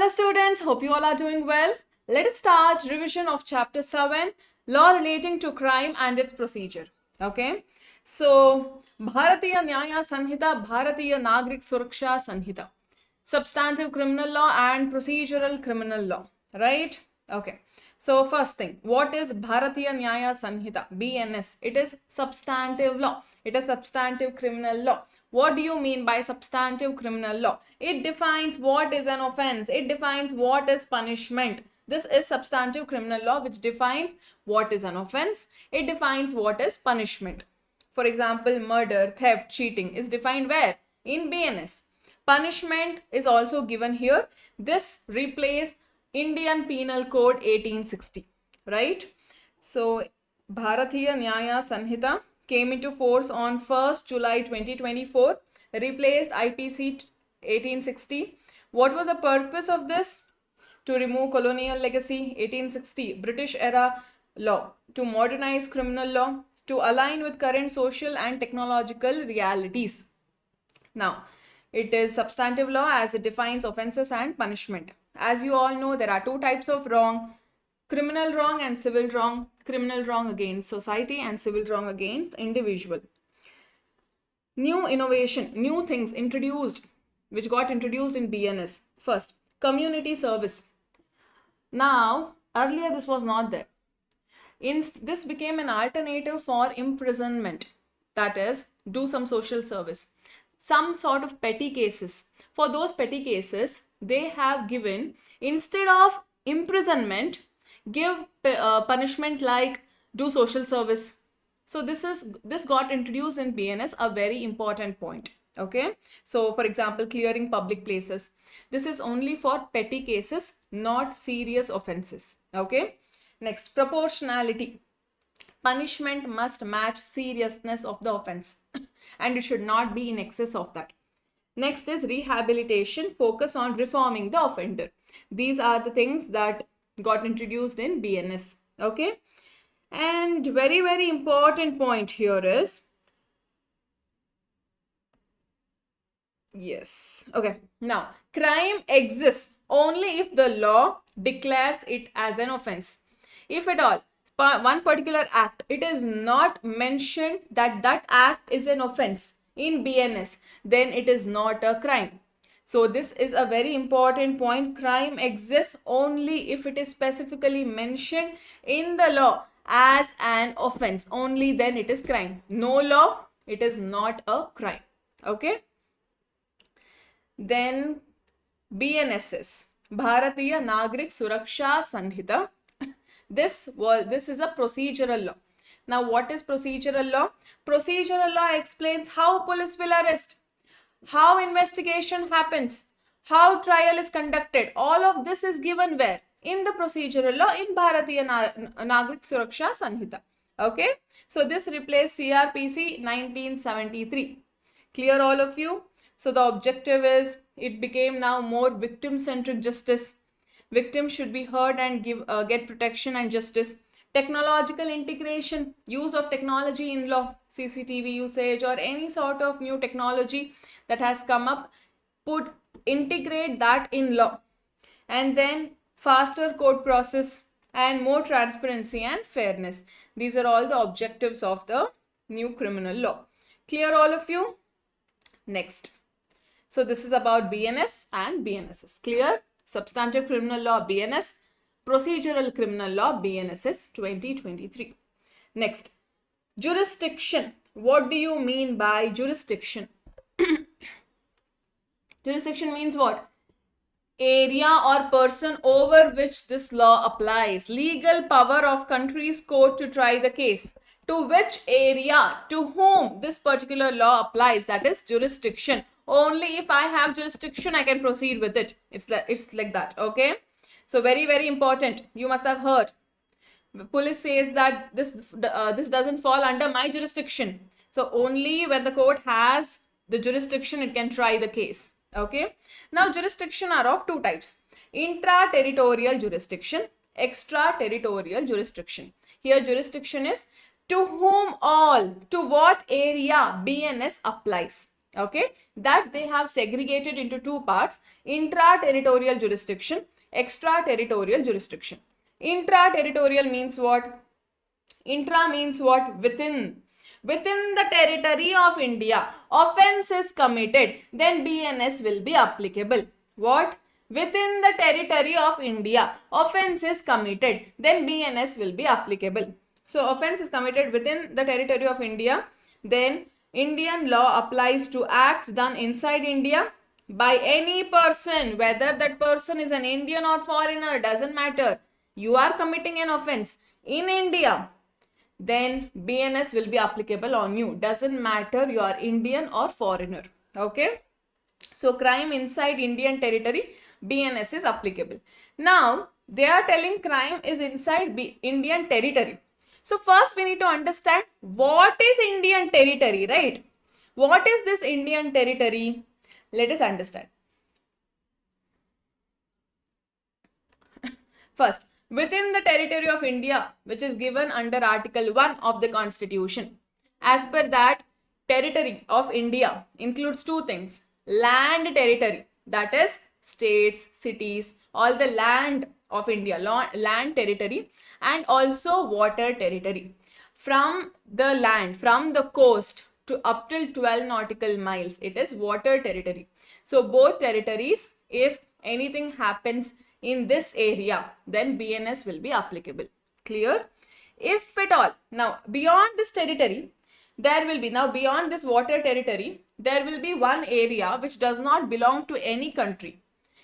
Hello students, hope you all are doing well. Let us start revision of chapter 7, law relating to crime and its procedure. Okay, so Bharatiya Nyaya Sanhita, Bharatiya Nagrik Suraksha Sanhita, substantive criminal law and procedural criminal law, right? Okay, so first thing, what is Bharatiya Nyaya Sanhita, BNS? It is substantive law. It is substantive criminal law. What do you mean by substantive criminal law? It defines what is an offense. It defines what is punishment. This is substantive criminal law, which defines what is an offense. It defines what is punishment. For example, murder, theft, cheating is defined where? In BNS. Punishment is also given here. This replaced Indian Penal Code 1860, right? So, Bharatiya Nyaya Sanhita came into force on 1st July 2024, replaced IPC 1860. What was the purpose of this? To remove colonial legacy, 1860, British era law, to modernize criminal law, to align with current social and technological realities. Now, it is substantive law as it defines offenses and punishment. As you all know, there are two types of wrong: criminal wrong and civil wrong. Criminal wrong against society and civil wrong against individual. New innovation, new things introduced, which got introduced in BNS. First, community service. Now, earlier this was not there. This became an alternative for imprisonment. That is, do some social service. Some sort of petty cases. For those petty cases, they have given, instead of imprisonment, give punishment like do social service. So this got introduced in BNS, a very important point. Okay, so for example, clearing public places. This is only for petty cases, not serious offenses. Okay, next, proportionality. Punishment must match seriousness of the offense and it should not be in excess of that. Next is rehabilitation, focus on reforming the offender. These are the things that got introduced in BNS. Okay, and very, very important point here is, yes, okay, now crime exists only if the law declares it as an offense. If at all one particular act, it is not mentioned that that act is an offense in BNS, then it is not a crime. So this is a very important point. Crime exists only if it is specifically mentioned in the law as an offense. Only then it is crime. No law, it is not a crime. Okay. Then BNSS, Bharatiya Nagrik Suraksha Sanhita. This is a procedural law. Now, what is procedural law? Procedural law explains how police will arrest, how investigation happens, how trial is conducted. All of this is given where? In the procedural law in Bharatiya Nagrik Suraksha Sanhita. Okay. So this replaced CRPC 1973. Clear all of you? So the objective is, it became now more victim-centric justice. Victims should be heard and get protection and justice. Technological integration, use of technology in law, CCTV usage or any sort of new technology that has come up, integrate that in law. And then faster court process and more transparency and fairness. These are all the objectives of the new criminal law. Clear all of you? Next. So this is about BNS and BNSS. Clear? Substantive criminal law BNS, procedural criminal law BNSS 2023. Next, jurisdiction. What do you mean by jurisdiction? Jurisdiction means what? Area or person over which this law applies. Legal power of country's court to try the case. To which area, to whom this particular law applies, that is jurisdiction. Only if I have jurisdiction, I can proceed with it. It's like that. Okay. So very, very important. You must have heard. The police says that this doesn't fall under my jurisdiction. So only when the court has the jurisdiction, it can try the case. Okay. Now jurisdiction are of two types: intra-territorial jurisdiction, extraterritorial jurisdiction. Here jurisdiction is to whom all, to what area BNS applies. Okay, that they have segregated into two parts: intra-territorial jurisdiction, extraterritorial jurisdiction. Intra-territorial means what? Intra means what? Within. Within the territory of India, offense is committed, then BNS will be applicable. What? Within the territory of India, offense is committed, then BNS will be applicable. So, offense is committed within the territory of India, then Indian law applies to acts done inside India by any person, whether that person is an Indian or foreigner, doesn't matter. You are committing an offense in India, then BNS will be applicable on you. Doesn't matter you are Indian or foreigner. Okay. So crime inside Indian territory, BNS is applicable. Now they are telling crime is inside Indian territory. So first we need to understand what is Indian territory, right? What is this Indian territory? Let us understand. First, within the territory of India, which is given under Article 1 of the Constitution. As per that, territory of India includes two things: land territory, that is states, cities, all the land of India, land territory, and also water territory. From the land, from the coast to up till 12 nautical miles, it is water territory. So both territories, if anything happens in this area, then BNS will be applicable. Clear? If at all, now beyond this territory, there will be, now beyond this water territory, there will be one area which does not belong to any country.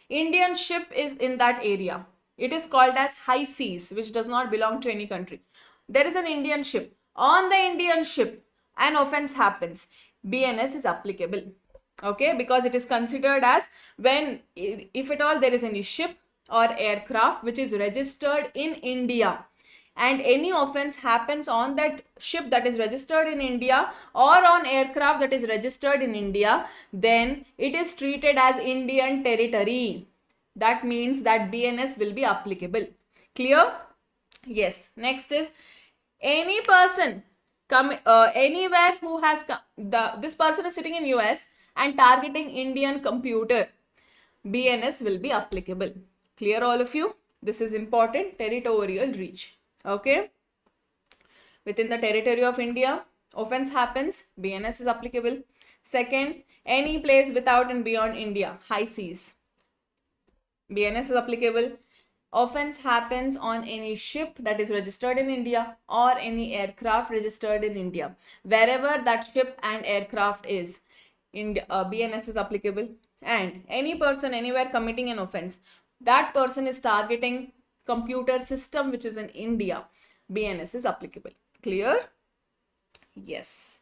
Indian ship is in that area. It is called as high seas, which does not belong to any country. There is an Indian ship. On the Indian ship, an offense happens. BNS is applicable. Okay, because it is considered as when, if at all there is any ship or aircraft which is registered in India, and any offense happens on that ship that is registered in India or on aircraft that is registered in India, then it is treated as Indian territory. That means that BNS will be applicable. Clear? Yes. Next is any person anywhere who has this person is sitting in US and targeting Indian computer, BNS will be applicable. Clear all of you? This is important. Territorial reach. Okay. Within the territory of India, offense happens, BNS is applicable. Second, any place without and beyond India, high seas, BNS is applicable. Offense happens on any ship that is registered in India or any aircraft registered in India. Wherever that ship and aircraft is, BNS is applicable. And any person anywhere committing an offense, that person is targeting computer system which is in India, BNS is applicable. Clear? Yes.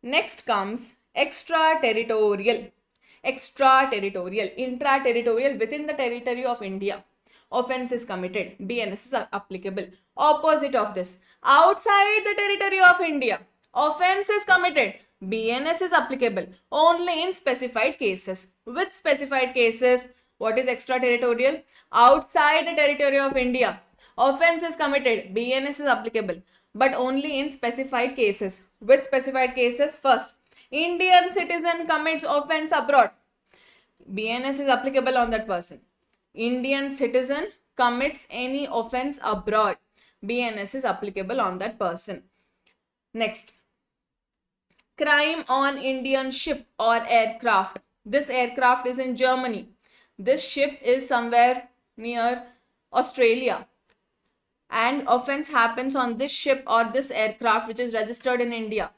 Next comes extraterritorial. Extraterritorial, intra-territorial, within the territory of India. Offense is committed, BNS is applicable. Opposite of this, outside the territory of India, offense is committed, BNS is applicable only in specified cases. With specified cases, what is extraterritorial? Outside the territory of India, offense is committed, BNS is applicable, but only in specified cases. With specified cases, first, Indian citizen commits offense abroad, BNS is applicable on that person. Indian citizen commits any offense abroad, BNS is applicable on that person. Next, crime on Indian ship or aircraft. This aircraft is in Germany. This ship is somewhere near Australia. And offense happens on this ship or this aircraft which is registered in India.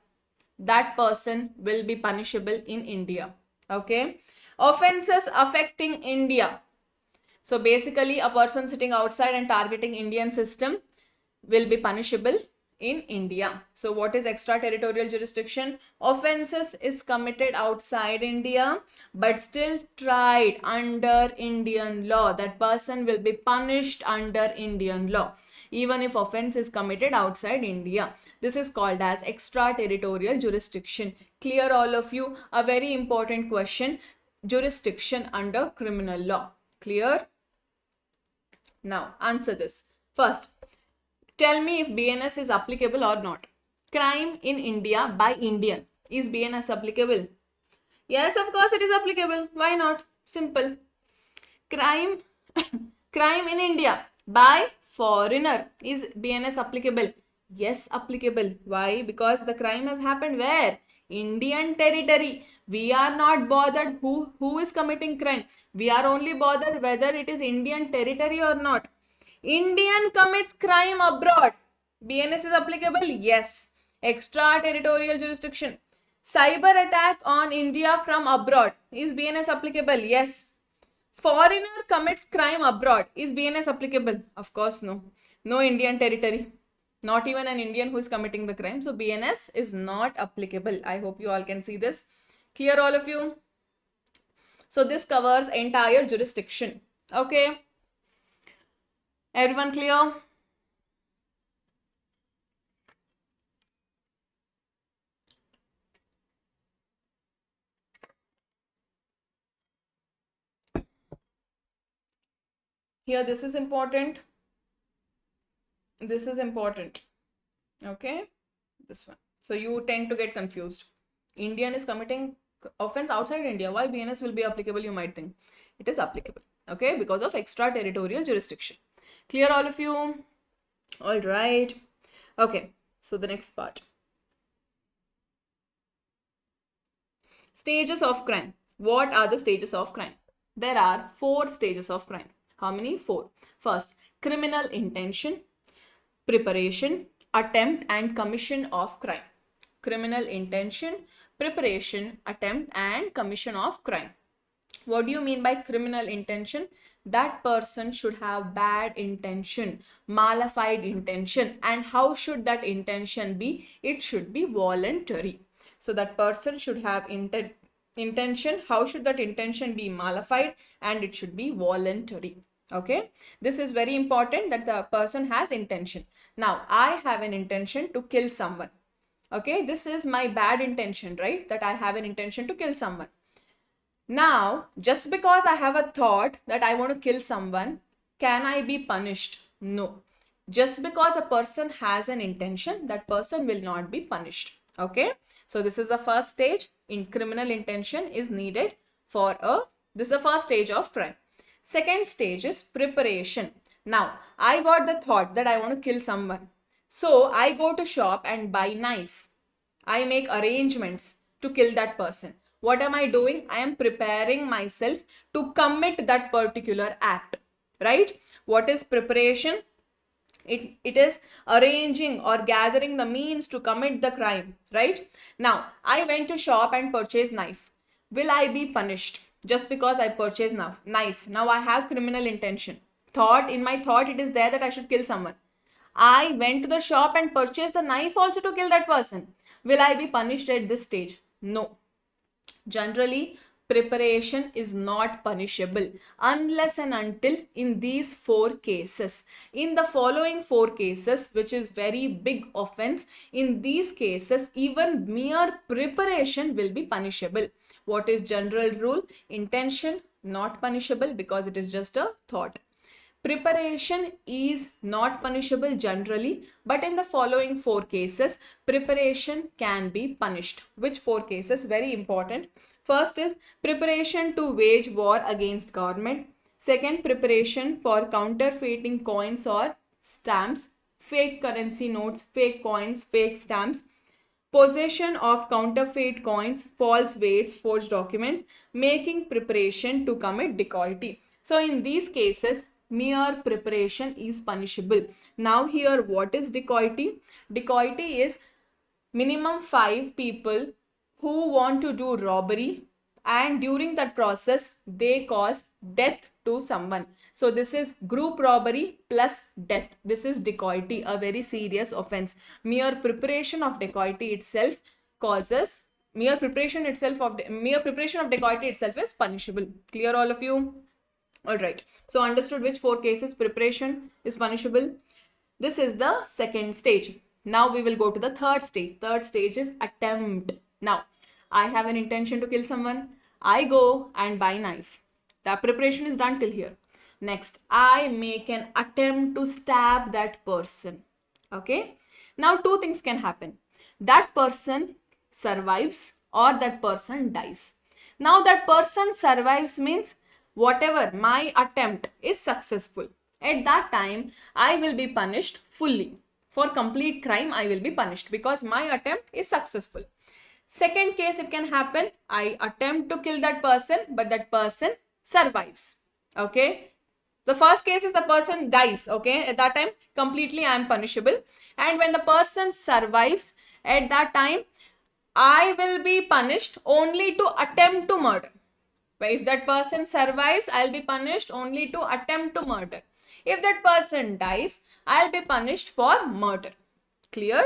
That person will be punishable in India. Okay. Offenses affecting India. So basically a person sitting outside and targeting Indian system will be punishable in India. So what is extraterritorial jurisdiction? Offenses is committed outside India but still tried under Indian law. That person will be punished under Indian law even if offense is committed outside India. This is called as extraterritorial jurisdiction. Clear all of you? A very important question. Jurisdiction under criminal law. Clear? Now answer this. First, tell me if BNS is applicable or not. Crime in India by Indian. Is BNS applicable? Yes, of course it is applicable. Why not? Simple. Crime, crime in India by foreigner. Is BNS applicable? Yes, applicable. Why? Because the crime has happened where? Indian territory. We are not bothered who is committing crime. We are only bothered whether it is Indian territory or not. Indian commits crime abroad. BNS is applicable? Yes. Extraterritorial jurisdiction. Cyber attack on India from abroad. Is BNS applicable? Yes. Foreigner commits crime abroad. Is BNS applicable? Of course, no. No Indian territory. Not even an Indian who is committing the crime. So BNS is not applicable. I hope you all can see this. Clear, all of you? So this covers entire jurisdiction. Okay. Everyone clear? Here, this is important. This is important. Okay. This one. So you tend to get confused. Indian is committing offense outside India. Why BNS will be applicable, you might think. It is applicable. Okay. Because of extraterritorial jurisdiction. Clear, all of you? All right. Okay. So the next part. Stages of crime. What are the stages of crime? There are 4 stages of crime. How many? 4. First, criminal intention, preparation, attempt and commission of crime. Criminal intention, preparation, attempt and commission of crime. What do you mean by criminal intention? That person should have bad intention, malified intention. And how should that intention be? It should be voluntary. So that person should have intention. How should that intention be malified? And it should be voluntary. Okay, this is very important, that the person has intention. Now I have an intention to kill someone. Okay, this is my bad intention, right? That I have an intention to kill someone. Now, just because I have a thought that I want to kill someone, can I be punished? No. Just because a person has an intention, that person will not be punished. Okay. So this is the first stage. In criminal intention is needed for this is the first stage of crime. Second stage is preparation. Now, I got the thought that I want to kill someone. So I go to shop and buy knife. I make arrangements to kill that person. What am I doing? I am preparing myself to commit that particular act, right? What is preparation? It is arranging or gathering the means to commit the crime, right? Now, I went to shop and purchased knife. Will I be punished just because I purchased knife? Now I have criminal intention. In my thought, it is there that I should kill someone. I went to the shop and purchased the knife also to kill that person. Will I be punished at this stage? No. Generally, preparation is not punishable unless and until in these 4 cases. In the following 4 cases, which is very big offense, in these cases, even mere preparation will be punishable. What is general rule? Intention not punishable because it is just a thought. Preparation is not punishable generally, but in the following 4 cases, preparation can be punished. Which 4 cases? Very important. First is preparation to wage war against government. Second, preparation for counterfeiting coins or stamps, fake currency notes, fake coins, fake stamps. Possession of counterfeit coins, false weights, forged documents, making preparation to commit dacoity. So in these cases, mere preparation is punishable. Now here, what is dacoity? Dacoity is minimum 5 people who want to do robbery, and during that process they cause death to someone. So this is group robbery plus death. This is dacoity, a very serious offense. Mere preparation of dacoity itself causes mere preparation of dacoity itself is punishable. Clear, all of you? All right. So understood which 4 cases preparation is punishable. This is the second stage. Now we will go to the third stage. Third stage is attempt. Now, I have an intention to kill someone. I go and buy knife. The preparation is done till here. Next, I make an attempt to stab that person. Okay. Now, 2 things can happen. That person survives or that person dies. Now that person survives means whatever my attempt is successful. At that time, I will be punished fully. For complete crime, I will be punished because my attempt is successful. Second case, it can happen, I attempt to kill that person, but that person survives. Okay. The first case is the person dies. Okay. At that time, completely I am punishable. And when the person survives, at that time, I will be punished only to attempt to murder. But if that person survives, I'll be punished only to attempt to murder. If that person dies, I'll be punished for murder. Clear?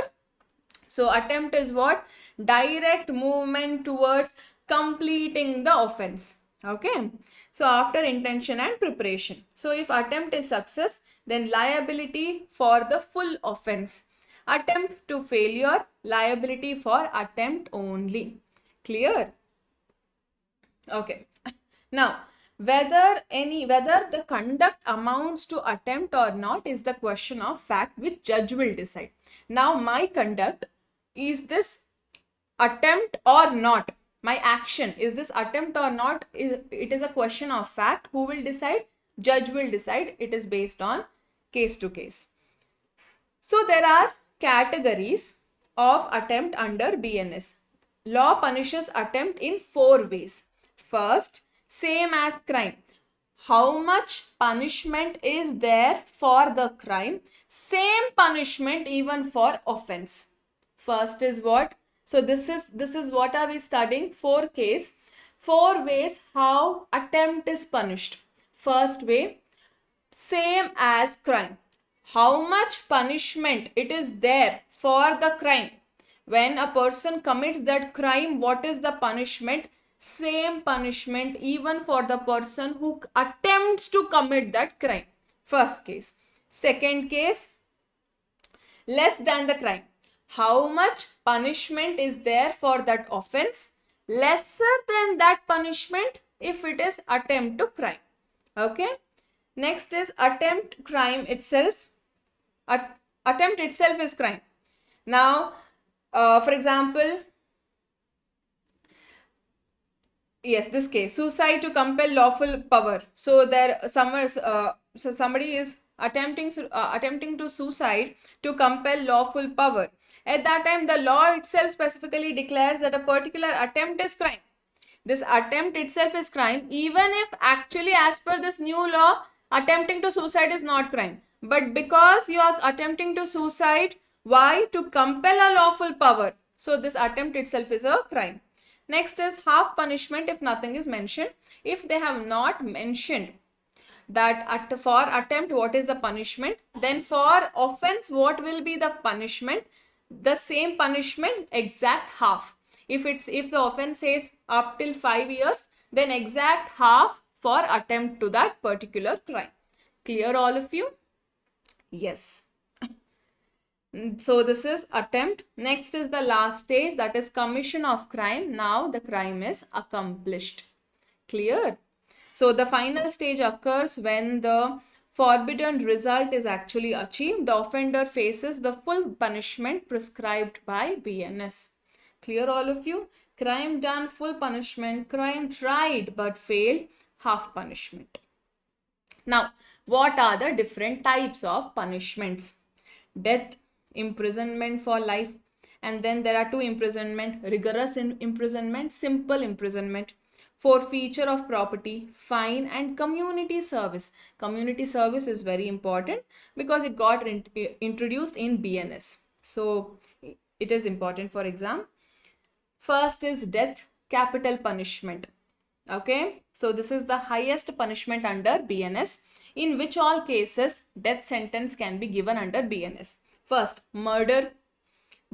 So attempt is what? Direct movement towards completing the offense. Okay. So after intention and preparation. So if attempt is success, then liability for the full offense. Attempt to failure, liability for attempt only. Clear? Okay. Now, whether the conduct amounts to attempt or not is the question of fact which judge will decide. Now, my conduct, is this attempt or not? My action, is this attempt or not? It is a question of fact. Who will decide? Judge will decide. It is based on case to case. So there are categories of attempt under BNS. Law punishes attempt in 4 ways. First, same as crime. How much punishment is there for the crime? Same punishment even for offense. First is what? So this is what are we studying? 4 case. 4 ways how attempt is punished. First way, same as crime. How much punishment it is there for the crime? When a person commits that crime, what is the punishment? Same punishment even for the person who attempts to commit that crime. First case. Second case, less than the crime. How much punishment is there for that offense? Lesser than that punishment if it is attempt to crime. Okay. Next is attempt crime itself. Attempt itself is crime. Now, for example, yes, this case, suicide to compel lawful power. So there, somebody is attempting to suicide to compel lawful power. At that time, the law itself specifically declares that a particular attempt is crime. This attempt itself is crime, even if actually as per this new law, attempting to suicide is not crime. But because you are attempting to suicide, why? To compel a lawful power. So this attempt itself is a crime. Next is half punishment if nothing is mentioned. If they have not mentioned that for attempt what is the punishment, then for offense what will be the punishment? The same punishment, exact half. If the offense says up till 5 years, then exact half for attempt to that particular crime. Clear all of you? Yes. So this is attempt. Next is the last stage, that is commission of crime. Now the crime is accomplished. Clear? So the final stage occurs when the forbidden result is actually achieved. The offender faces the full punishment prescribed by BNS. Clear all of you? Crime done, full punishment. Crime tried but failed, half punishment. Now, what are the different types of punishments? Death, imprisonment for life, and then there are 2 imprisonment: rigorous imprisonment, simple imprisonment, forfeiture of property, fine, and community service. Community service is very important because it got introduced in BNS. So it is important for exam. First is death, capital punishment. Okay, so this is the highest punishment under BNS, in which all cases death sentence can be given under BNS. First, murder,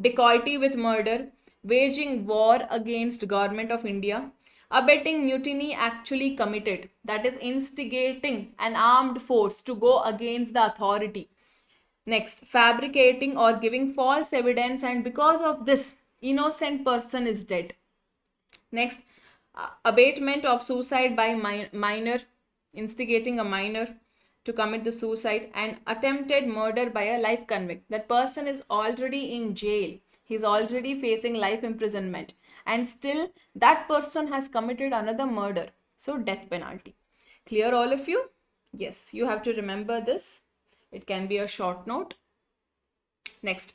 dacoity with murder, waging war against government of India, abetting mutiny actually committed, that is instigating an armed force to go against the authority. Next, fabricating or giving false evidence and because of this innocent person is dead. Next, abatement of suicide by minor, instigating a minor to commit the suicide, and attempted murder by a life convict. That person is already in jail. He's already facing life imprisonment and still that person has committed another murder. So death penalty. Clear all of you? Yes, you have to remember this. It can be a short note. Next,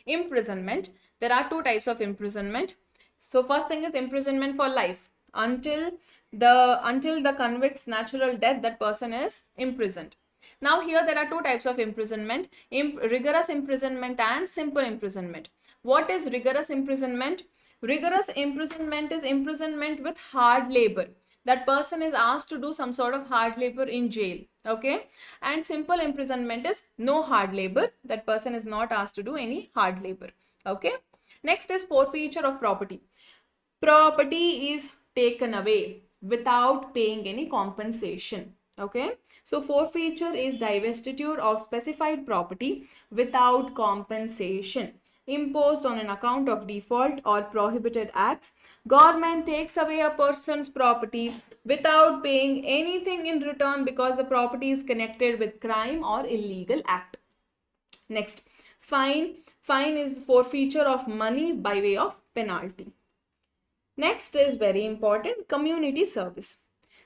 imprisonment. There are two types of imprisonment. So first thing is imprisonment for life. Until the convict's natural death, that person is imprisoned. Now here there are two types of imprisonment, rigorous imprisonment and simple imprisonment. What is rigorous imprisonment? Rigorous imprisonment is imprisonment with hard labor. That person is asked to do some sort of hard labor in jail. Okay. And simple imprisonment is no hard labor. That person is not asked to do any hard labor. Okay. Next is forfeiture of property. Property is taken away without paying any compensation. Okay. So forfeiture is divestiture of specified property without compensation imposed on an account of default or prohibited acts. Government takes away a person's property without paying anything in return because the property is connected with crime or illegal act. Next, fine. Fine is forfeiture of money by way of penalty. Next is very important, community service.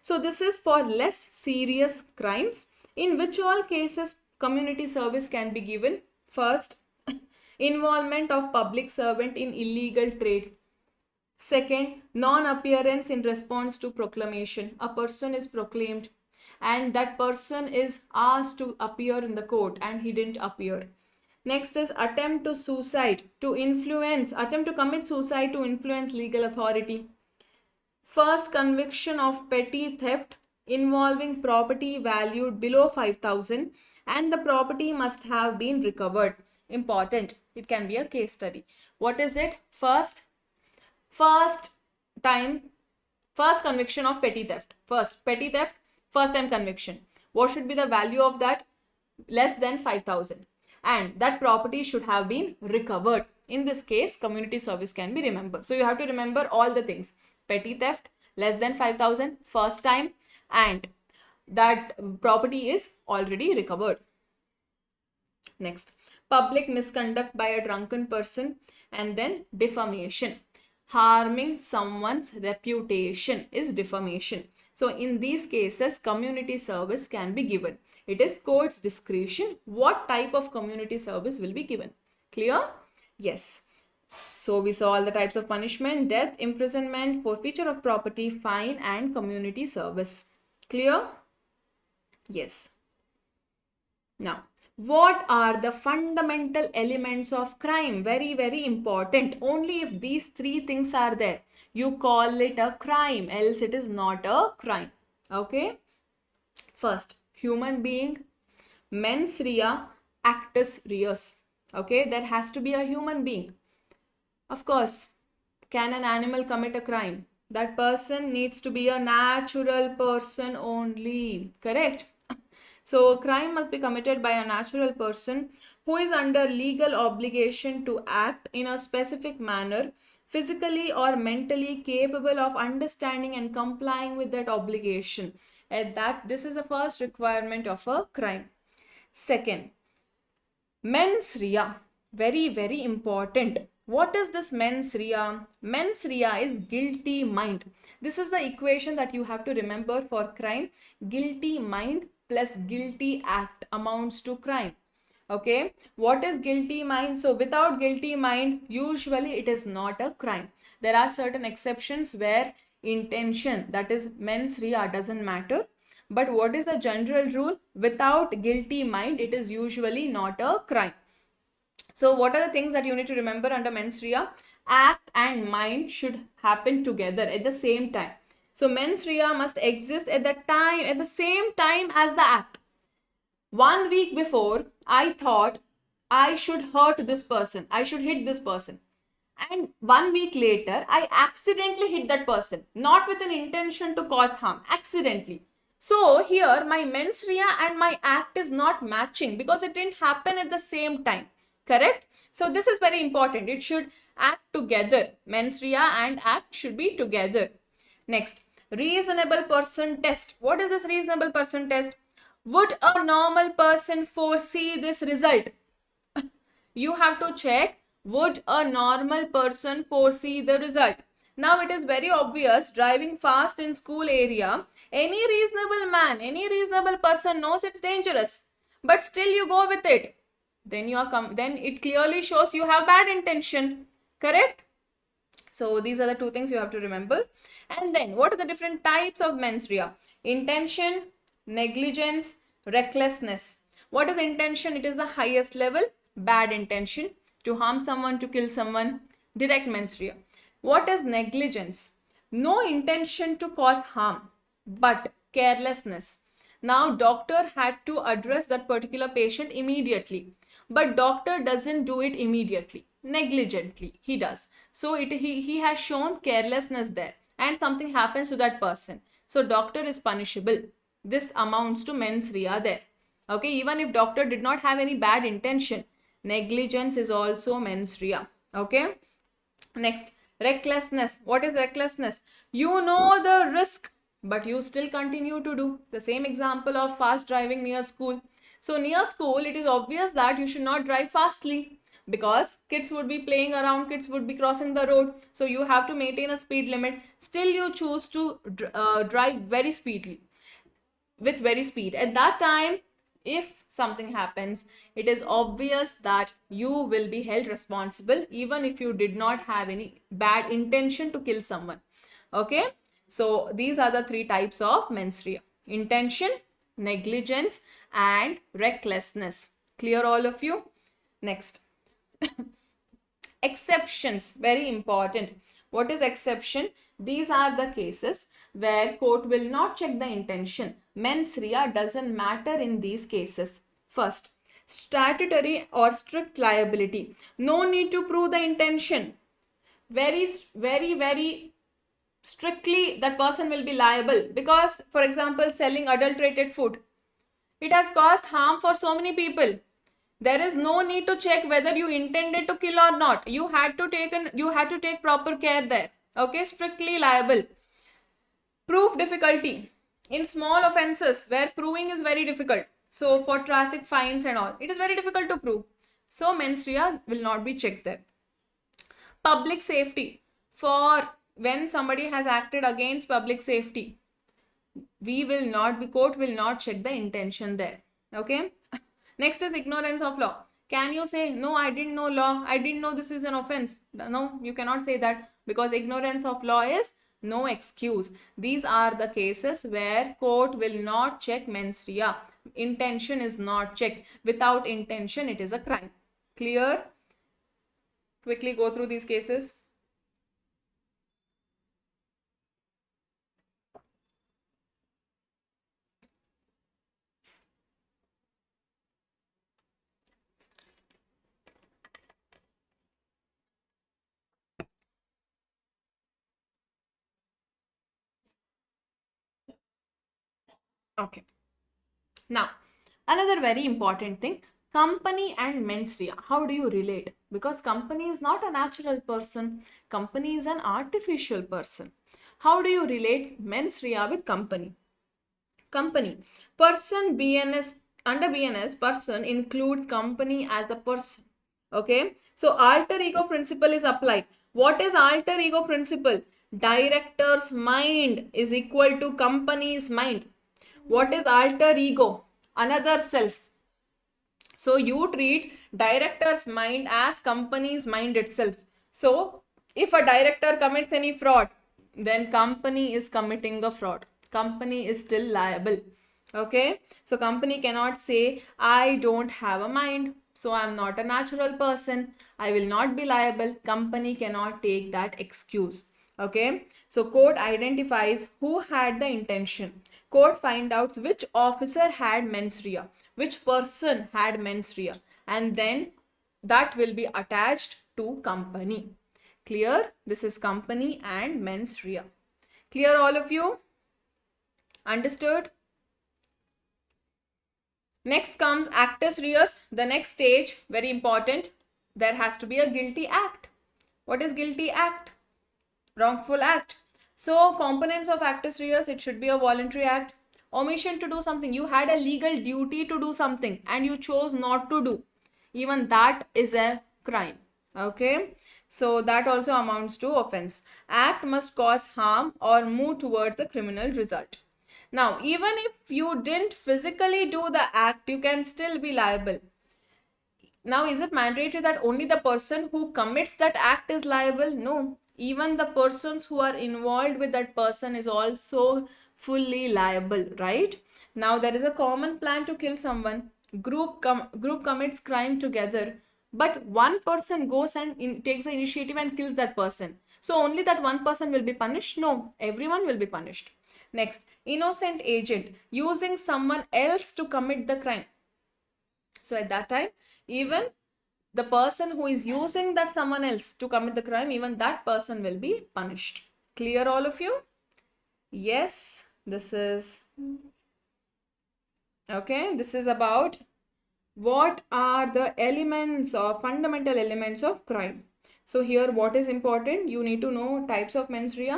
So this is for less serious crimes, in which all cases community service can be given. First, involvement of public servant in illegal trade. Second, non-appearance in response to proclamation. A person is proclaimed and that person is asked to appear in the court and he didn't appear. Next is attempt to commit suicide to influence legal authority. First, conviction of petty theft involving property valued below 5,000 and the property must have been recovered. Important. It can be a case study. What is it? First conviction of petty theft. Petty theft, first time conviction. What should be the value of that? Less than 5,000. And that property should have been recovered. In this case, community service can be remembered. So you have to remember all the things. Petty theft, less than 5,000, first time, and that property is already recovered. Next, public misconduct by a drunken person, and then defamation. Harming someone's reputation is defamation. So in these cases, community service can be given. It is court's discretion what type of community service will be given. Clear? Yes. So we saw all the types of punishment: death, imprisonment, forfeiture of property, fine, and community service. Clear? Yes. Now, what are the fundamental elements of crime? Very, very important. Only if these three things are there, you call it a crime, else it is not a crime. Okay. First, human being, mens rea, actus reus. Okay, there has to be a human being. Of course, can an animal commit a crime? That person needs to be a natural person only. Correct? So crime must be committed by a natural person who is under legal obligation to act in a specific manner, physically or mentally capable of understanding and complying with that obligation. And this is the first requirement of a crime. Second, mens rea. Very, very important. What is this mens rea? Mens rea is guilty mind. This is the equation that you have to remember for crime. Guilty mind plus guilty act amounts to crime. Okay. What is guilty mind? So without guilty mind, usually it is not a crime. There are certain exceptions where intention, that is mens rea, doesn't matter. But what is the general rule? Without guilty mind, it is usually not a crime. So what are the things that you need to remember under mens rea? Act and mind should happen together at the same time. So mens rea must exist at the same time as the act. 1 week before, I thought I should hurt this person. I should hit this person. And 1 week later, I accidentally hit that person. Not with an intention to cause harm. Accidentally. So here, my mens rea and my act is not matching because it didn't happen at the same time. Correct? So this is very important. It should act together. Mens rea and act should be together. Next, reasonable person test. What is this reasonable person test? Would a normal person foresee this result? You have to check, would a normal person foresee the result? Now it is very obvious, driving fast in school area, any reasonable man, any reasonable person knows it's dangerous, but still you go with it. Then then it clearly shows you have bad intention, correct? So these are the two things you have to remember. And then what are the different types of mens rea? Intention, negligence, recklessness. What is intention? It is the highest level. Bad intention, to harm someone, to kill someone, direct mens rea. What is negligence? No intention to cause harm, but carelessness. Now doctor had to address that particular patient immediately, but doctor doesn't do it immediately, negligently he does. So he has shown carelessness there, and something happens to that person, so doctor is punishable. This amounts to mens rea there. Okay, even if doctor did not have any bad intention, negligence is also mens rea. Okay, next, recklessness. What is recklessness? You know the risk, but you still continue to do. The same example of fast driving near school. So near school, it is obvious that you should not drive fastly, because kids would be playing around, kids would be crossing the road. So you have to maintain a speed limit. Still you choose to drive very speedily, with very speed. At that time, if something happens, it is obvious that you will be held responsible, even if you did not have any bad intention to kill someone. Okay, so these are the three types of mens rea: intention, negligence, and recklessness. Clear, all of you? Next, exceptions, very important. What is exception? These are the cases where court will not check the intention. Mens rea doesn't matter in these cases. First, statutory or strict liability. No need to prove the intention. Very strictly that person will be liable, because for example, selling adulterated food, it has caused harm for so many people. There is no need to check whether you intended to kill or not. You had to take proper care there. Okay, strictly liable. Proof difficulty in small offenses where proving is very difficult. So for traffic fines and all, it is very difficult to prove. So mens rea will not be checked there. Public safety, for when somebody has acted against public safety, court will not check the intention there. Okay. Next is ignorance of law. Can you say, no, I didn't know law, I didn't know this is an offense? No, you cannot say that, because ignorance of law is no excuse. These are the cases where court will not check mens rea. Intention is not checked. Without intention, it is a crime. Clear? Quickly go through these cases. Okay. Now, another very important thing, company and mens rea. How do you relate? Because company is not a natural person. Company is an artificial person. How do you relate mens rea with company? Company. Person, BNS, under BNS, person includes company as a person. Okay. So alter ego principle is applied. What is alter ego principle? Director's mind is equal to company's mind. What is alter ego? Another self. So you treat director's mind as company's mind itself. So if a director commits any fraud, then company is committing a fraud. Company is still liable. Okay. So company cannot say, I don't have a mind, so I'm not a natural person, I will not be liable. Company cannot take that excuse. Okay. So court identifies who had the intention. Court finds out which officer had mens rea, which person had mens rea, and then that will be attached to company. Clear? This is company and mens rea. Clear, all of you? Understood? Next comes actus reus. The next stage, very important. There has to be a guilty act. What is guilty act? Wrongful act. So components of actus reus, it should be a voluntary act. Omission to do something. You had a legal duty to do something and you chose not to do. Even that is a crime. Okay. So that also amounts to offense. Act must cause harm or move towards the criminal result. Now, even if you didn't physically do the act, you can still be liable. Now, is it mandatory that only the person who commits that act is liable? No. Even the persons who are involved with that person is also fully liable, right? Now, there is a common plan to kill someone. Group commits crime together, but one person goes and takes the initiative and kills that person. So only that one person will be punished? No, everyone will be punished. Next, innocent agent using someone else to commit the crime. So at that time, even the person who is using that someone else to commit the crime, even that person will be punished. Clear, all of you? Yes, this is okay. This is about what are the elements or fundamental elements of crime. So here, what is important? You need to know types of mens rea.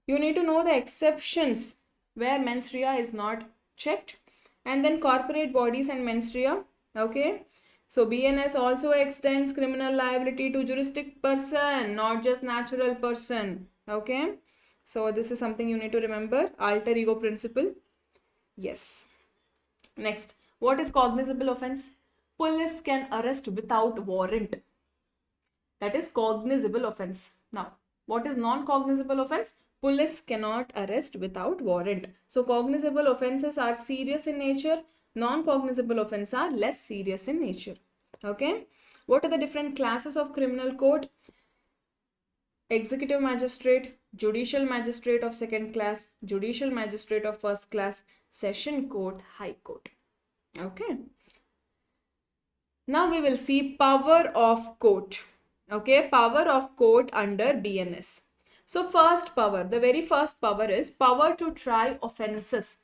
You need to know the exceptions where mens rea is not checked, and then corporate bodies and mens rea. Okay. So BNS also extends criminal liability to juristic person, not just natural person. Okay. So this is something you need to remember. Alter ego principle. Yes. Next, what is cognizable offense? Police can arrest without warrant. That is cognizable offense. Now, what is non-cognizable offense? Police cannot arrest without warrant. So, cognizable offenses are serious in nature. Non-cognizable offenses are less serious in nature. Okay. What are the different classes of criminal code? Executive magistrate, judicial magistrate of second class, judicial magistrate of first class, session court, high court. Okay. Now we will see power of court. Okay, power of court under BNS. So first power, the very first power is power to try offenses.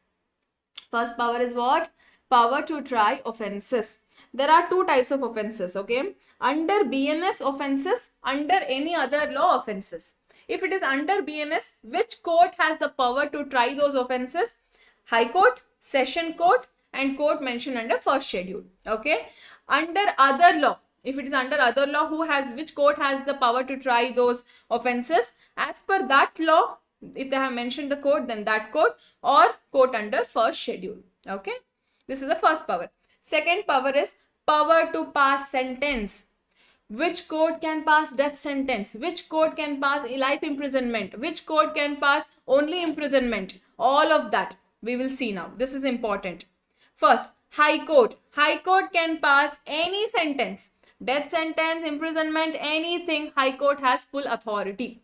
First power is what? Power to try offenses. There are two types of offenses, okay? Under BNS offenses, under any other law offenses. If it is under BNS, which court has the power to try those offenses? High Court, Session Court, and court mentioned under first schedule, okay? Under other law, if it is under other law, which court has the power to try those offenses? As per that law, if they have mentioned the court, then that court, or court under first schedule. Okay, this is the first power. Second power is power to pass sentence. Which court can pass death sentence? Which court can pass life imprisonment? Which court can pass only imprisonment? All of that we will see now. This is important. First, High Court. High Court can pass any sentence. Death sentence, imprisonment, anything. High Court has full authority.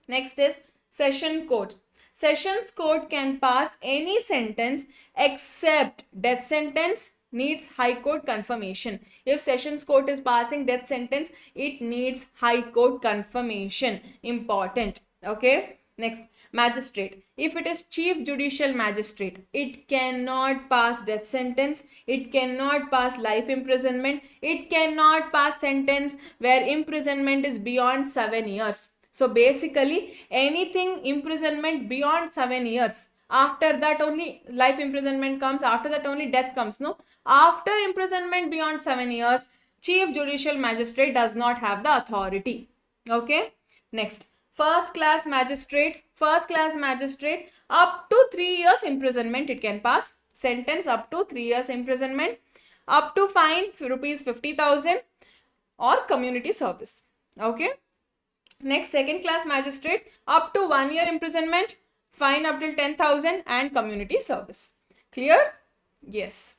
Next is Session Court. Sessions Court can pass any sentence except death sentence needs High Court confirmation. If Sessions Court is passing death sentence, it needs High Court confirmation. Important. Okay. Next, Magistrate. If it is Chief Judicial Magistrate, it cannot pass death sentence. It cannot pass life imprisonment. It cannot pass sentence where imprisonment is beyond 7 years. So basically anything imprisonment beyond 7 years. After that only life imprisonment comes. After that only death comes. No. After imprisonment beyond 7 years, Chief Judicial Magistrate does not have the authority. Okay. Next. First class magistrate. First class magistrate up to 3 years imprisonment it can pass. Sentence up to 3 years imprisonment. Up to fine rupees 50,000 or community service. Okay. Next, second class magistrate up to 1 year imprisonment, fine up till 10,000 and community service. Clear? Yes.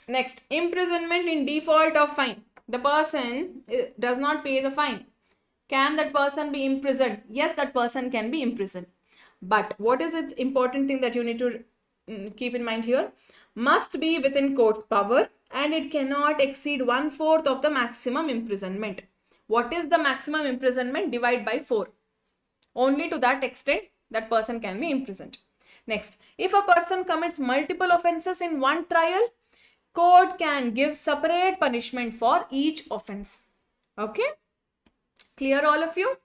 Next, imprisonment in default of fine. The person does not pay the fine. Can that person be imprisoned? Yes, that person can be imprisoned. But what is the important thing that you need to keep in mind here? Must be within court's power and it cannot exceed 1/4 of the maximum imprisonment. What is the maximum imprisonment? Divide by 4. Only to that extent that person can be imprisoned. Next, if a person commits multiple offenses in one trial, court can give separate punishment for each offense. Okay? Clear, all of you?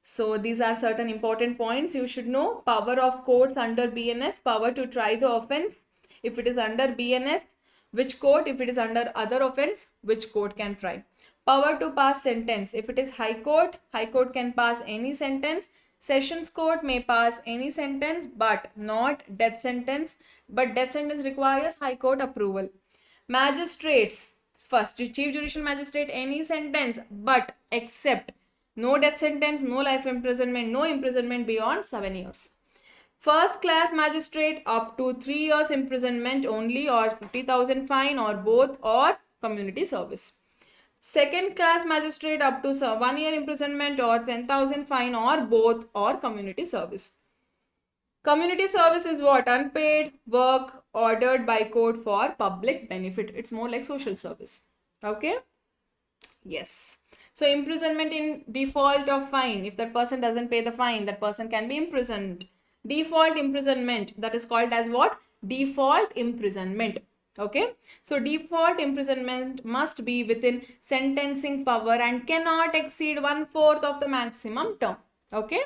So these are certain important points you should know. Power of courts under BNS, power to try the offense. If it is under BNS, which court? If it is under other offense, which court can try? Power to pass sentence. If it is High Court can pass any sentence. Sessions Court may pass any sentence but not death sentence. But death sentence requires High Court approval. Magistrates. First, Chief Judicial Magistrate, any sentence but except no death sentence, no life imprisonment, no imprisonment beyond 7 years. First class magistrate, up to 3 years imprisonment only, or 50,000 fine, or both, or community service. Second class magistrate, up to 1 year imprisonment or 10,000 fine, or both, or community service. Community service is what? Unpaid work ordered by court for public benefit. It's more like social service. Okay? Yes. So imprisonment in default of fine. If that person doesn't pay the fine, that person can be imprisoned. Default imprisonment, that is called as what? Default imprisonment. Okay. So default imprisonment must be within sentencing power and cannot exceed 1/4 of the maximum term. Okay.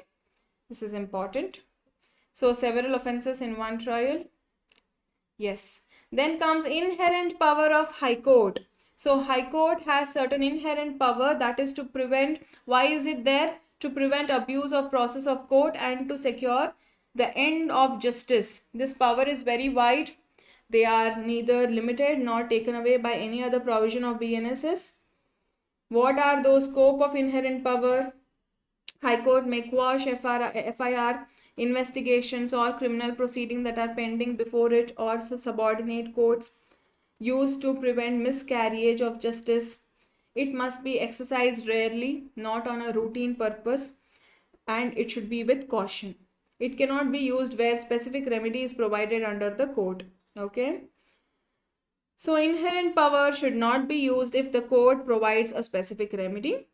This is important. So several offences in one trial. Yes. Then comes inherent power of High Court. So High Court has certain inherent power, that is to prevent, why is it there? To prevent abuse of process of court and to secure the end of justice. This power is very wide. They are neither limited nor taken away by any other provision of BNSS. What are those scope of inherent power? High Court may quash FIR investigations or criminal proceedings that are pending before it, or subordinate courts used to prevent miscarriage of justice. It must be exercised rarely, not on a routine purpose, and it should be with caution. It cannot be used where specific remedy is provided under the court. Okay. So inherent power should not be used if the court provides a specific remedy.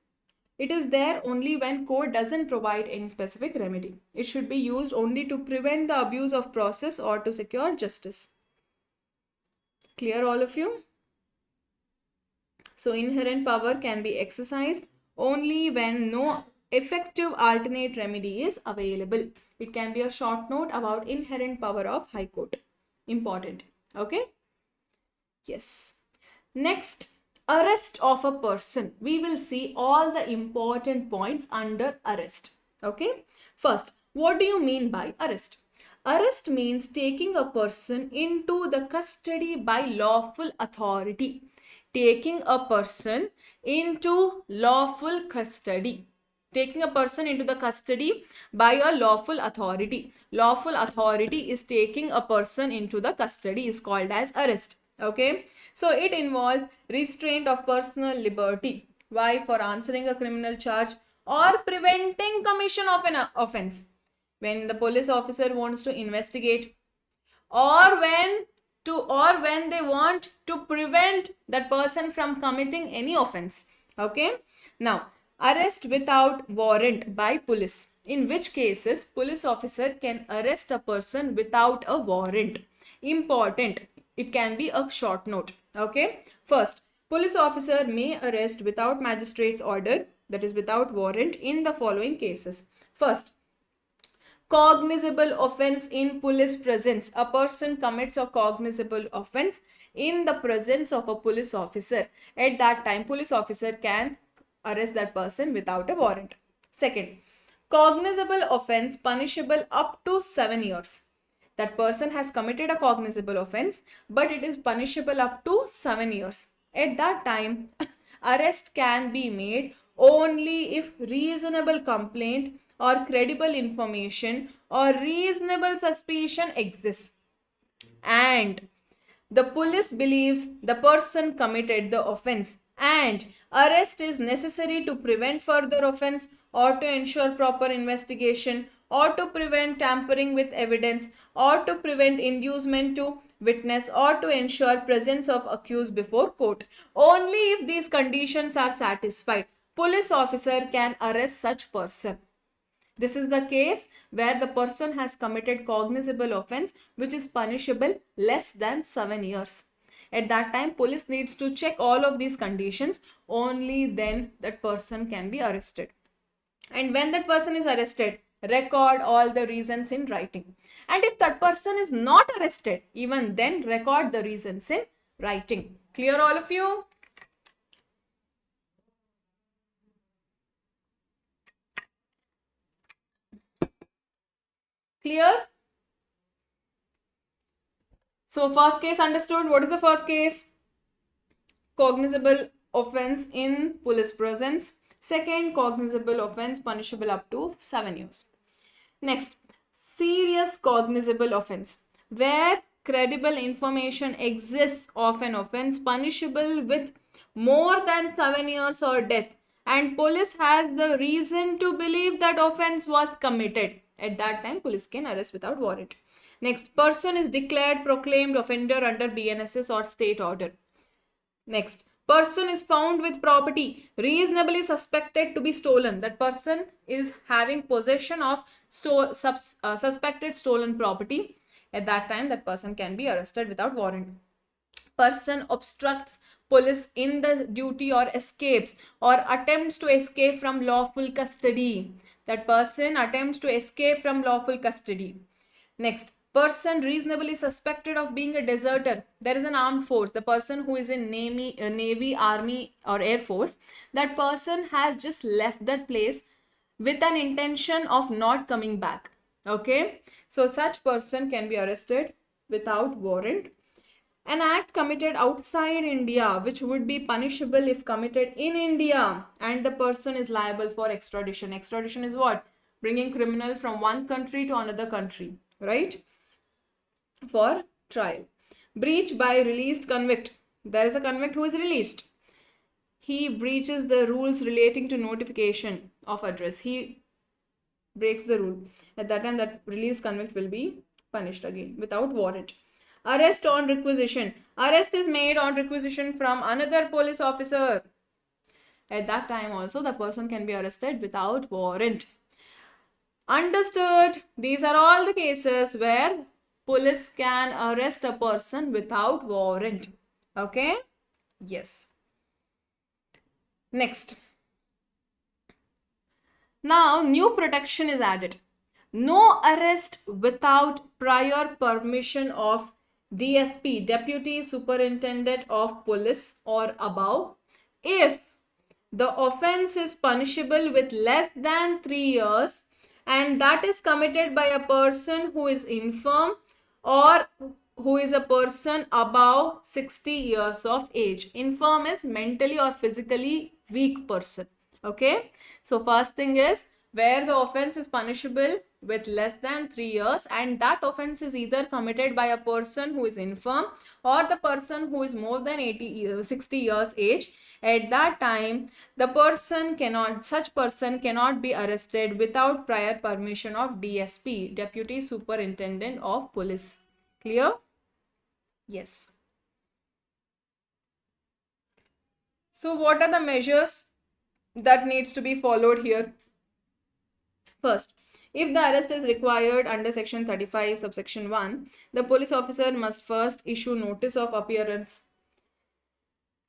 It is there only when court doesn't provide any specific remedy. It should be used only to prevent the abuse of process or to secure justice. Clear, all of you? So inherent power can be exercised only when no effective alternate remedy is available. It can be a short note about inherent power of High Court. Important. Okay? Yes. Next, arrest of a person. We will see all the important points under arrest. Okay? First, what do you mean by arrest? Arrest means taking a person into the custody by lawful authority. Taking a person into lawful custody. Taking a person into the custody by a lawful authority. Lawful authority is taking a person into the custody is called as arrest. Okay. So it involves restraint of personal liberty. Why? For answering a criminal charge or preventing commission of an offense. When the police officer wants to investigate, or when they want to prevent that person from committing any offense. Okay. Now, arrest without warrant by police. In which cases police officer can arrest a person without a warrant. Important. It can be a short note. Okay. First, police officer may arrest without magistrate's order, that is without warrant, in the following cases. First, cognizable offense in police presence. A person commits a cognizable offense in the presence of a police officer. At that time, police officer can arrest that person without a warrant. Second, cognizable offense punishable up to 7 years. That person has committed a cognizable offense, but it is punishable up to 7 years. At that time, arrest can be made only if reasonable complaint or credible information or reasonable suspicion exists and the police believes the person committed the offense, and arrest is necessary to prevent further offense or to ensure proper investigation or to prevent tampering with evidence or to prevent inducement to witness or to ensure presence of accused before court. Only if these conditions are satisfied, police officer can arrest such person. This is the case where the person has committed cognizable offense which is punishable less than 7 years. At that time, police needs to check all of these conditions. Only then that person can be arrested. And when that person is arrested, record all the reasons in writing. And if that person is not arrested, even then record the reasons in writing. Clear, all of you? Clear? So first case understood. What is the first case? Cognizable offense in police presence. Second, cognizable offense punishable up to 7 years. Next, serious cognizable offense, where credible information exists of an offense punishable with more than 7 years or death, and police has the reason to believe that offense was committed. At that time, police can arrest without warrant. Next, person is declared proclaimed offender under BNSS or state order. Next, person is found with property reasonably suspected to be stolen. That person is having possession of suspected stolen property. At that time, that person can be arrested without warrant. Person obstructs police in the duty or escapes or attempts to escape from lawful custody. That person attempts to escape from lawful custody. Next, person reasonably suspected of being a deserter. There is an armed force. The person who is in Navy, Army or Air Force, that person has just left that place with an intention of not coming back. Okay, so such person can be arrested without warrant. An act committed outside India which would be punishable if committed in India, and the person is liable for extradition. Extradition is what? Bringing criminal from one country to another country, right? For trial. Breach by released convict. There is a convict who is released. He breaches the rules relating to notification of address. He breaks the rule. At that time, that released convict will be punished again without warrant. Arrest on requisition. Arrest is made on requisition from another police officer. At that time also, the person can be arrested without warrant. Understood? These are all the cases where police can arrest a person without warrant. Okay? Yes. Next. Now, new protection is added. No arrest without prior permission of DSP, Deputy Superintendent of Police or above, if the offense is punishable with less than 3 years and that is committed by a person who is infirm or who is a person above 60 years of age. Infirm is mentally or physically weak person. Okay, so first thing is where the offense is punishable with less than 3 years and that offense is either committed by a person who is infirm or the person who is more than 60 years age. At that time, such person cannot be arrested without prior permission of DSP, Deputy Superintendent of Police. Clear? Yes. So what are the measures that needs to be followed here? First, if the arrest is required under section 35 subsection 1, the police officer must first issue notice of appearance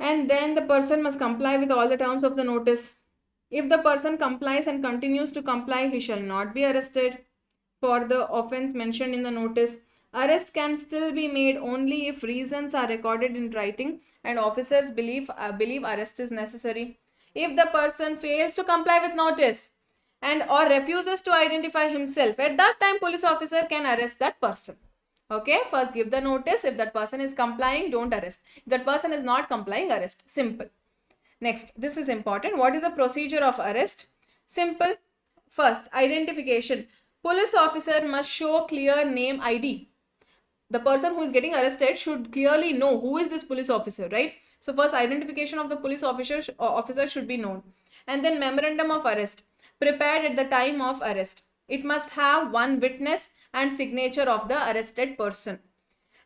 and then the person must comply with all the terms of the notice. If the person complies and continues to comply, he shall not be arrested for the offense mentioned in the notice. Arrest can still be made only if reasons are recorded in writing and officers believe arrest is necessary. If the person fails to comply with notice and or refuses to identify himself, at that time police officer can arrest that person. Okay, first give the notice. If that person is complying, don't arrest. If that person is not complying, arrest. Simple. Next, this is important. What is the procedure of arrest? Simple. First, identification. Police officer must show clear name ID. The person who is getting arrested should clearly know who is this police officer, right? So first, identification of the police officer should be known. And then memorandum of arrest prepared at the time of arrest. It must have one witness and signature of the arrested person.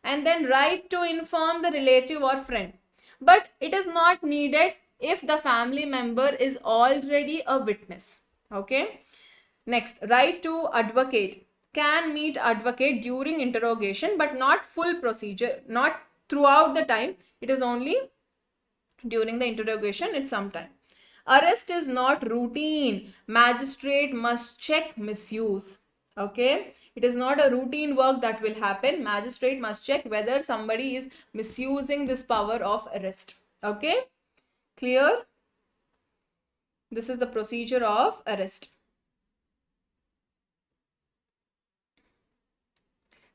And then right to inform the relative or friend. But it is not needed if the family member is already a witness. Okay. Next, right to advocate. Can meet advocate during interrogation but not full procedure, not throughout the time. It is only during the interrogation at some time. Arrest is not routine. Magistrate must check misuse. Okay, it is not a routine work that will happen. Magistrate must check whether somebody is misusing this power of arrest. Okay, clear? This is the procedure of arrest.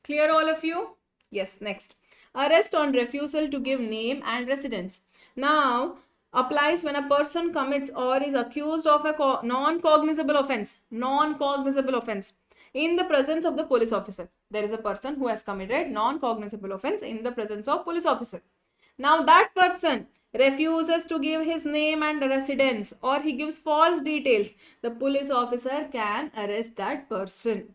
Clear all of you? Yes, next. Arrest on refusal to give name and residence. Now, applies when a person commits or is accused of a non-cognizable offense. Non-cognizable offense in the presence of the police officer. There is a person who has committed non-cognizable offense in the presence of police officer. Now that person refuses to give his name and residence, or he gives false details. The police officer can arrest that person.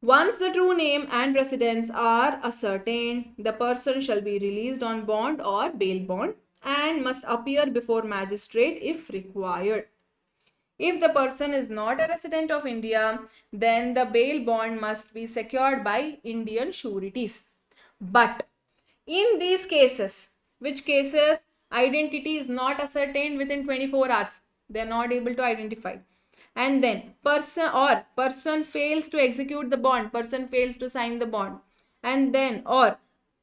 Once the true name and residence are ascertained, the person shall be released on bond or bail bond and must appear before magistrate if required. If the person is not a resident of India, then the bail bond must be secured by Indian sureties. But in these cases, which cases identity is not ascertained within 24 hours, they are not able to identify, and then person fails to execute the bond, person fails to sign the bond, and then or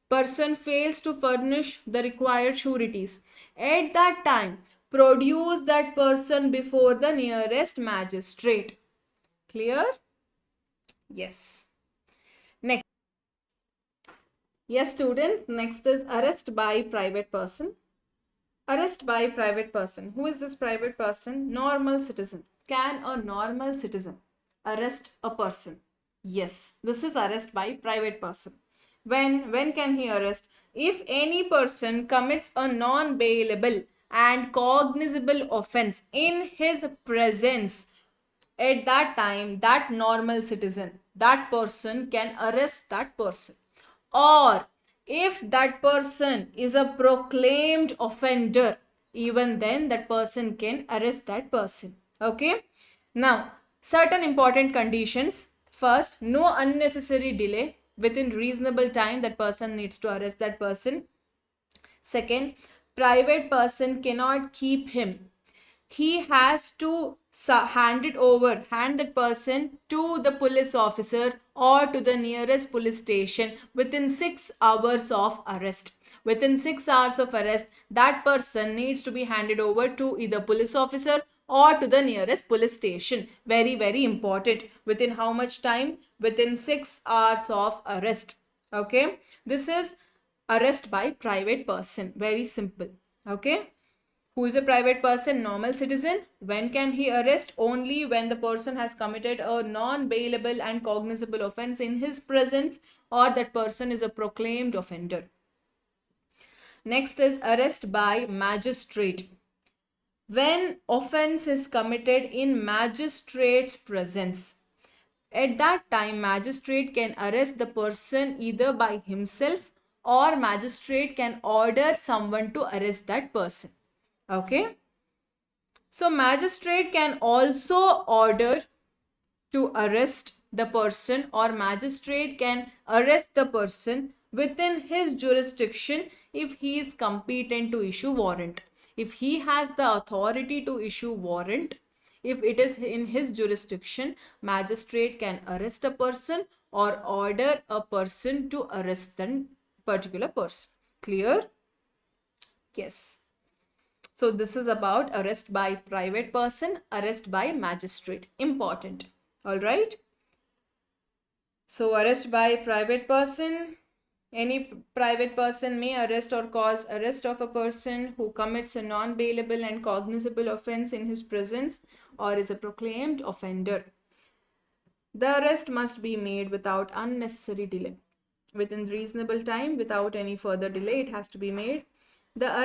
person fails to furnish the required sureties, at that time produce that person before the nearest magistrate. Clear? Yes. Next. Yes, students. Next is arrest by private person. Arrest by private person. Who is this private person? Normal citizen. Can a normal citizen arrest a person? Yes, this is arrest by private person. When can he arrest? If any person commits a non-bailable and cognizable offense in his presence, at that time that normal citizen, that person can arrest that person. Or if that person is a proclaimed offender, even then that person can arrest that person. Okay. Now, certain important conditions. First, no unnecessary delay. Within reasonable time, that person needs to arrest that person. Second, private person cannot keep him. He has to hand that person to the police officer or to the nearest police station within 6 hours of arrest. Within 6 hours of arrest, that person needs to be handed over to either police officer or to the nearest police station. Very, very important. Within how much time? Within 6 hours of arrest. Okay. This is arrest by private person. Very simple. Okay. Who is a private person? Normal citizen. When can he arrest? Only when the person has committed a non-bailable and cognizable offense in his presence, or that person is a proclaimed offender. Next is arrest by magistrate. When offense is committed in magistrate's presence, at that time magistrate can arrest the person either by himself, or magistrate can order someone to arrest that person. Okay. So magistrate can also order to arrest the person, or magistrate can arrest the person within his jurisdiction if he is competent to issue warrant. If he has the authority to issue warrant, if it is in his jurisdiction, magistrate can arrest a person or order a person to arrest that particular person. Clear? Yes. So this is about arrest by private person, arrest by magistrate. Important. All right. So arrest by private person. Any private person may arrest or cause arrest of a person who commits a non-bailable and cognizable offense in his presence or is a proclaimed offender. The arrest must be made without unnecessary delay. Within reasonable time, without any further delay, it has to be made. The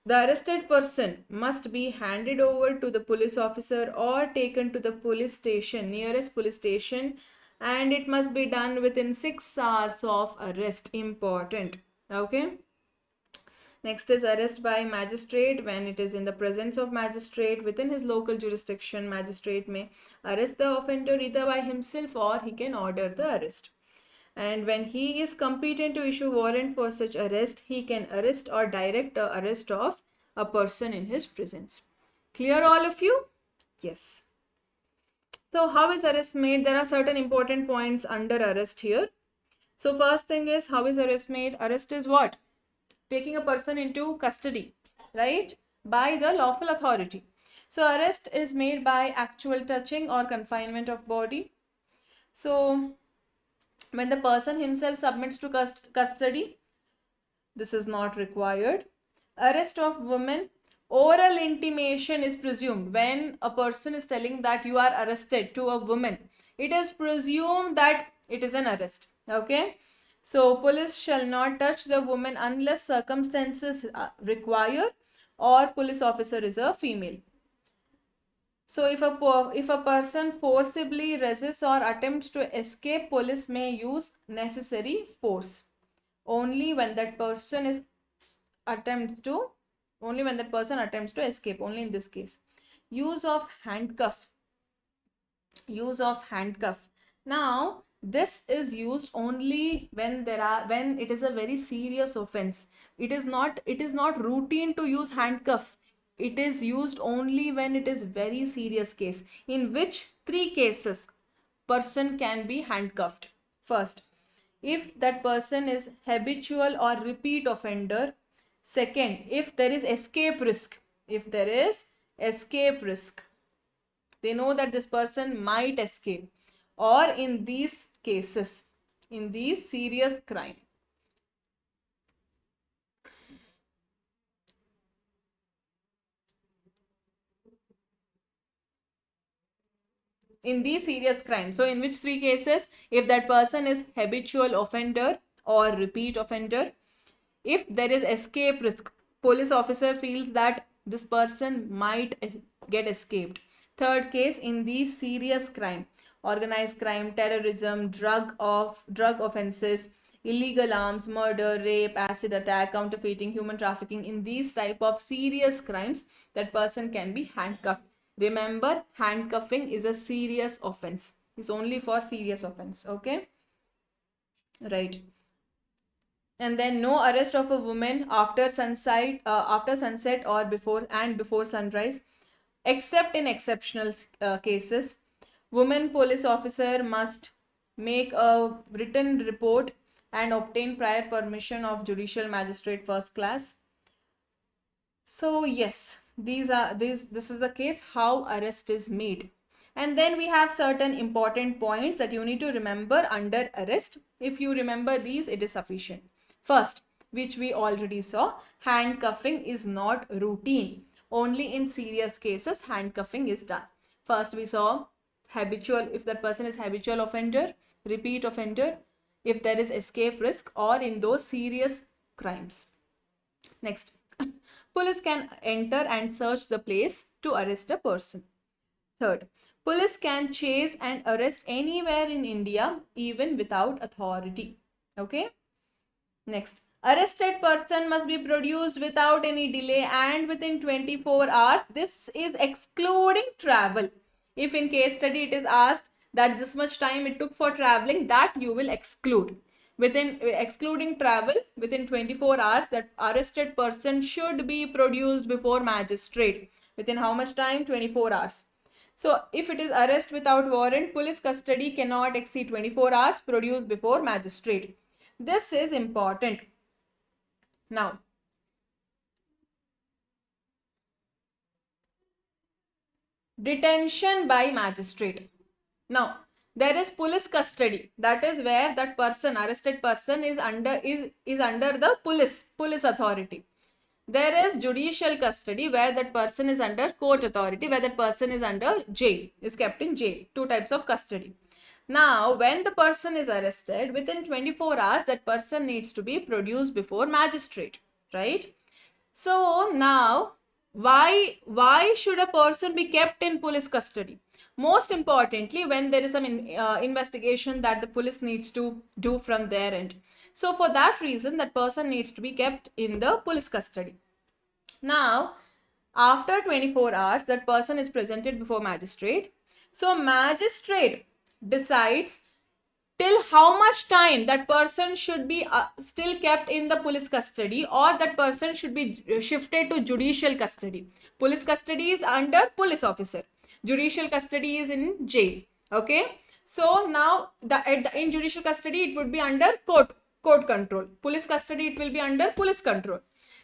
arrested person must be handed over to the police officer or taken to the police station, nearest police station, and it must be done within 6 hours of arrest. Important. Okay. Next is arrest by magistrate. When it is in the presence of magistrate within his local jurisdiction, magistrate may arrest the offender either by himself or he can order the arrest. And when he is competent to issue warrant for such arrest, he can arrest or direct the arrest of a person in his presence. Clear all of you? Yes. So how is arrest made? There are certain important points under arrest here. So first thing is, how is arrest made? Arrest is what? Taking a person into custody, right? By the lawful authority. So arrest is made by actual touching or confinement of body. So When the person himself submits to custody, this is not required. Arrest of women, oral intimation is presumed. When a person is telling that you are arrested to a woman, it is presumed that it is an arrest. Okay. So police shall not touch the woman unless circumstances require, or police officer is a female. So if a person forcibly resists or attempts to escape, police may use necessary force. Only when that person attempts to escape, only in this case. Use of handcuff. Now this is used only when it is a very serious offense. It is not routine to use handcuff. It is used only when it is very serious case, in which 3 cases person can be handcuffed. First, if that person is habitual or repeat offender. Second, if there is escape risk. They know that this person might escape, or in these cases, in these serious crime. In these serious crimes. So in which 3 cases? If that person is habitual offender or repeat offender. If there is escape risk, police officer feels that this person might get escaped. Third case, in these serious crime, organized crime, terrorism, drug offenses, illegal arms, murder, rape, acid attack, counterfeiting, human trafficking. In these type of serious crimes, that person can be handcuffed. Remember, handcuffing is a serious offense. It's only for serious offense. Okay, right. And then no arrest of a woman after sunset or before sunrise, except in exceptional cases. Woman police officer must make a written report and obtain prior permission of judicial magistrate first class. So yes, this is the case how arrest is made. And then we have certain important points that you need to remember under arrest. If you remember these, it is sufficient. First, which we already saw, handcuffing is not routine. Only in serious cases handcuffing is done. First we saw habitual, if that person is habitual offender, repeat offender, if there is escape risk, or in those serious crimes. Next, police can enter and search the place to arrest a person. Third, police can chase and arrest anywhere in India even without authority. Okay. Next, arrested person must be produced without any delay and within 24 hours. This is excluding travel. If in case study it is asked that this much time it took for traveling, that you will exclude. Excluding travel, within 24 hours, that arrested person should be produced before magistrate. Within how much time? 24 hours. So if it is arrest without warrant, police custody cannot exceed 24 hours, produced before magistrate. This is important. Now, detention by magistrate. Now, there is police custody. That is where that person, arrested person, is under the police authority. There is judicial custody where that person is under court authority, where that person is under jail, is kept in jail. 2 types of custody. Now, when the person is arrested, within 24 hours, that person needs to be produced before magistrate, right? So now, why should a person be kept in police custody? Most importantly, when there is some investigation that the police needs to do from their end. So for that reason, that person needs to be kept in the police custody. Now, after 24 hours, that person is presented before magistrate. So magistrate decides till how much time that person should be still kept in the police custody, or that person should be shifted to judicial custody. Police custody is under police officer. Judicial custody is in jail. Okay. So now in judicial custody it would be under court control. Police custody it will be under police control.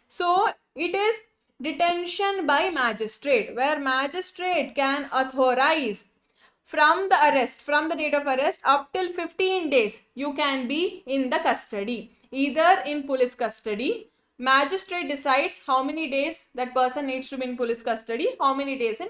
So it is detention by magistrate, where magistrate can authorize from the arrest, from the date of arrest up till 15 days, you can be in the custody, either in police custody. Magistrate decides how many days that person needs to be in police custody, how many days in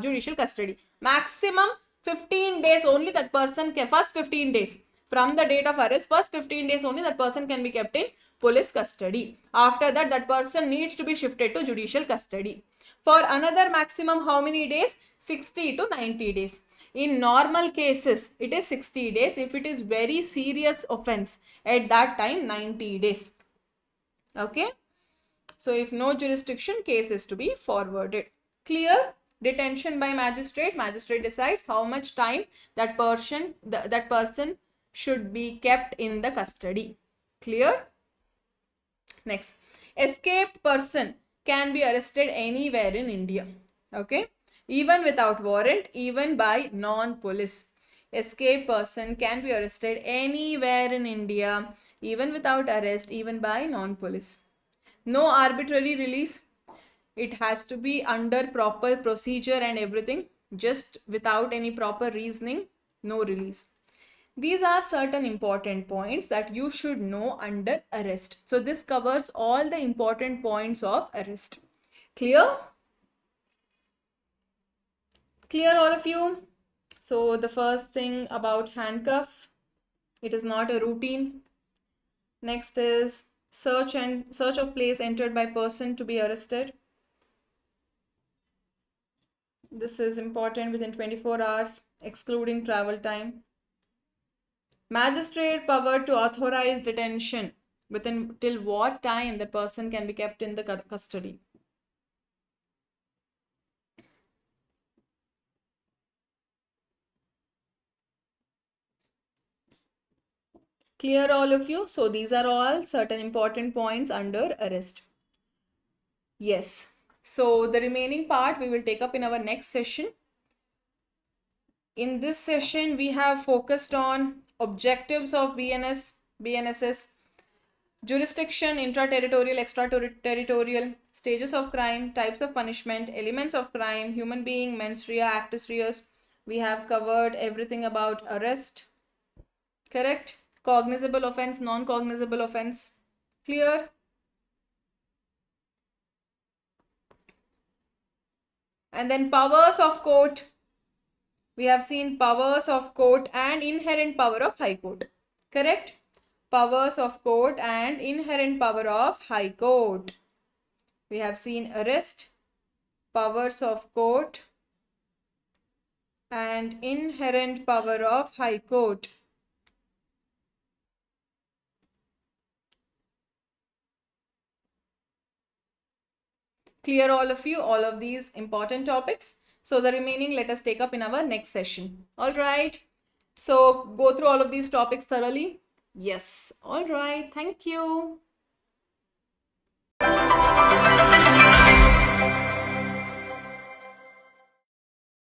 judicial custody. Maximum 15 days only that person can, first 15 days from the date of arrest, first 15 days only that person can be kept in police custody. After that, that person needs to be shifted to judicial custody. For another maximum how many days? 60 to 90 days. In normal cases, it is 60 days. If it is very serious offense, at that time 90 days. Okay. So if no jurisdiction, case is to be forwarded. Clear? Detention by magistrate. Magistrate decides how much time that person should be kept in the custody. Clear? Next, escaped person can be arrested anywhere in India. Okay, even without warrant, even by non-police. Escaped person can be arrested anywhere in India, even without arrest, even by non-police. No arbitrary release. It has to be under proper procedure and everything. Just without any proper reasoning, no release. These are certain important points that you should know under arrest. So this covers all the important points of arrest. Clear? Clear all of you? So the first thing about handcuff, it is not a routine. Next is search of place entered by person to be arrested. This is important within 24 hours, excluding travel time. Magistrate power to authorize detention within till what time the person can be kept in the custody. Clear all of you? So these are all certain important points under arrest. Yes. So the remaining part we will take up in our next session. In this session, we have focused on objectives of BNSS, jurisdiction, intra-territorial, extra-territorial, stages of crime, types of punishment, elements of crime, human being, mens rea, actus reus. We have covered everything about arrest. Correct? Cognizable offense, non-cognizable offense. Clear? And then powers of court. We have seen powers of court and inherent power of High Court. Correct? Powers of court and inherent power of High Court. We have seen arrest, powers of court and inherent power of High Court. Clear all of you, all of these important topics. So the remaining let us take up in our next session. All right. So go through all of these topics thoroughly. Yes. All right. Thank you.